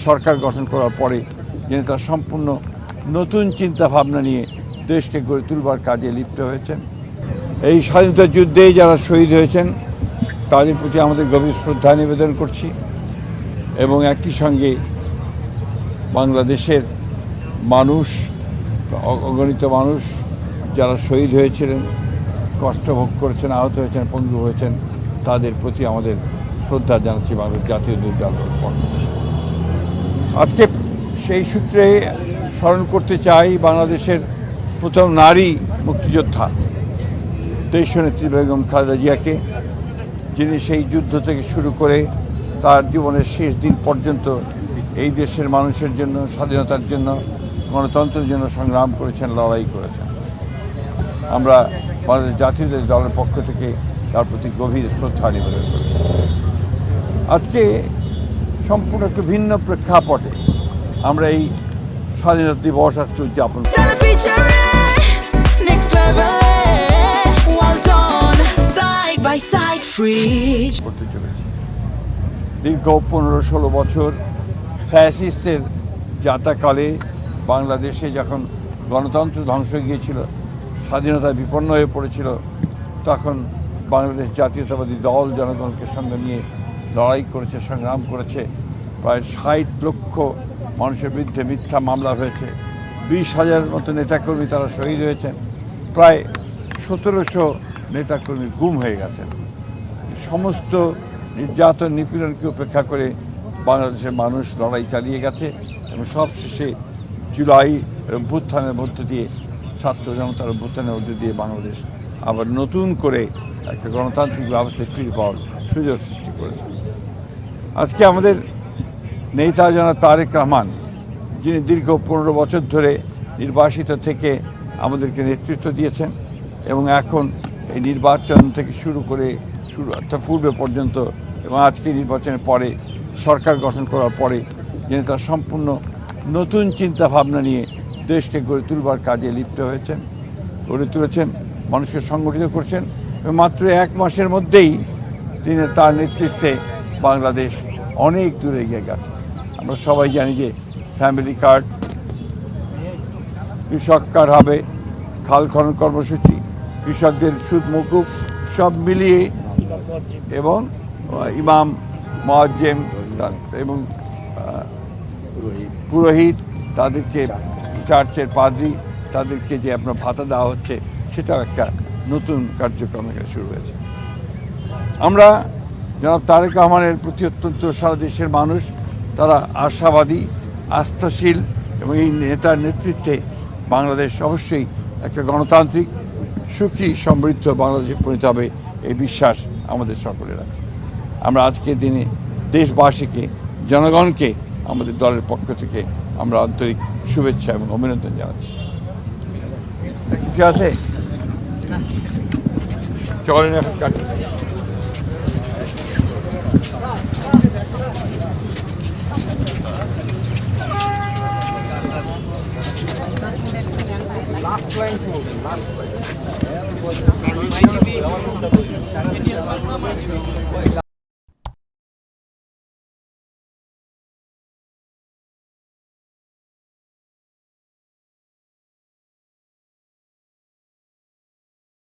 সরকার গঠন করার পরে যিনি তার সম্পূর্ণ নতুন চিন্তা ভাবনা নিয়ে দেশকে গড়ে তুলবার কাজে লিপ্ত হয়েছেন। এই স্বাধীনতা যুদ্ধেই যারা শহীদ হয়েছেন তাদের প্রতি আমাদের গভীর শ্রদ্ধা নিবেদন করছি এবং একই সঙ্গে বাংলাদেশের মানুষ, অগণিত মানুষ যারা শহীদ হয়েছিলেন, কষ্ট ভোগ করেছেন, আহত হয়েছেন, পঙ্গু হয়েছেন, তাদের প্রতি আমাদের শ্রদ্ধা জানাচ্ছি বাংলাদেশ জাতীয় দলের পক্ষ থেকে। আজকে সেই সূত্রে স্মরণ করতে চাই বাংলাদেশের প্রথম নারী মুক্তিযোদ্ধা দেশনেত্রী বেগম খালেদা জিয়াকে, যিনি সেই যুদ্ধ থেকে শুরু করে তার জীবনের শেষ দিন পর্যন্ত এই দেশের মানুষের জন্য, স্বাধীনতার জন্য, গণতন্ত্রের জন্য সংগ্রাম করেছেন, লড়াই করেছেন। আমরা বাংলাদেশ জাতীয় দলের পক্ষ থেকে তার প্রতি গভীর শ্রদ্ধা নিবেদন করেছি। আজকে সম্পূর্ণ একটু ভিন্ন প্রেক্ষাপটে আমরা এই স্বাধীনতা দিবস আজকে উদযাপন করতে চলেছি। দীর্ঘ 15-16 বছর ফ্যাসিস্টের যাতাকালে বাংলাদেশে যখন গণতন্ত্র ধ্বংস হয়ে গিয়েছিল, স্বাধীনতা বিপন্ন হয়ে পড়েছিল, তখন বাংলাদেশ জাতীয়তাবাদী দল জনগণকে সঙ্গে নিয়ে লড়াই করেছে, সংগ্রাম করেছে। প্রায় 60 লক্ষ মানুষের বিরুদ্ধে মিথ্যা মামলা হয়েছে, 20,000 মতো নেতাকর্মী তারা শহীদ হয়েছেন, প্রায় 1700 নেতাকর্মী গুম হয়ে গেছেন। সমস্ত নির্যাতন নিপীড়নকে উপেক্ষা করে বাংলাদেশের মানুষ লড়াই চালিয়ে গেছে এবং সবশেষে জুলাই অভ্যুত্থানের মধ্য দিয়ে, ছাত্র জনতার অভ্যুত্থানের মধ্য দিয়ে বাংলাদেশ আবার নতুন করে একটা গণতান্ত্রিক ব্যবস্থায় ফিরে পাওয়ার সুযোগ সৃষ্টি করেছে। আজকে আমাদের নেতা জনাব তারেক রহমান, যিনি দীর্ঘ 15 বছর ধরে নির্বাসিত থেকে আমাদেরকে নেতৃত্ব দিয়েছেন এবং এখন এই নির্বাচন থেকে শুরু করে অর্থাৎ পূর্বে পর্যন্ত এবং আজকে নির্বাচনের পরে সরকার গঠন করার পরে যিনি তার সম্পূর্ণ নতুন চিন্তা ভাবনা নিয়ে দেশকে গড়ে তুলবার কাজে লিপ্ত হয়েছেন, গড়ে তুলেছেন, মানুষকে সংগঠিত করছেন এবং মাত্র 1 মাসের মধ্যেই তিনি তার নেতৃত্বে বাংলাদেশ অনেক দূরে এগিয়ে গেছে। আমরা সবাই জানি যে ফ্যামিলি কার্ড, কৃষক কার্ড হবে, খাল খনন কর্মসূচি, কৃষকদের সুদ মকুব, সব মিলিয়ে এবং ইমাম, মুয়াজ্জিম এবং পুরোহিত, তাদেরকে চার্চের পাদ্রী, তাদেরকে যে আপনার ভাতা দেওয়া হচ্ছে, সেটাও একটা নতুন কার্যক্রম এখানে শুরু হয়েছে। আমরা জনাব তারেক রহমানের প্রতি অত্যন্ত সারা দেশের মানুষ তারা আশাবাদী, আস্থাশীল এবং এই নেতার নেতৃত্বে বাংলাদেশ অবশ্যই একটা গণতান্ত্রিক, সুখী, সমৃদ্ধ বাংলাদেশে পরিণত হবে, এই বিশ্বাস আমাদের সকলের আছে। আমরা আজকের দিনে দেশবাসীকে, জনগণকে আমাদের দলের পক্ষ থেকে আমরা আন্তরিক শুভেচ্ছা এবং অভিনন্দন জানাচ্ছি। কিছু আছে চলেন এখন কাটি। Last line.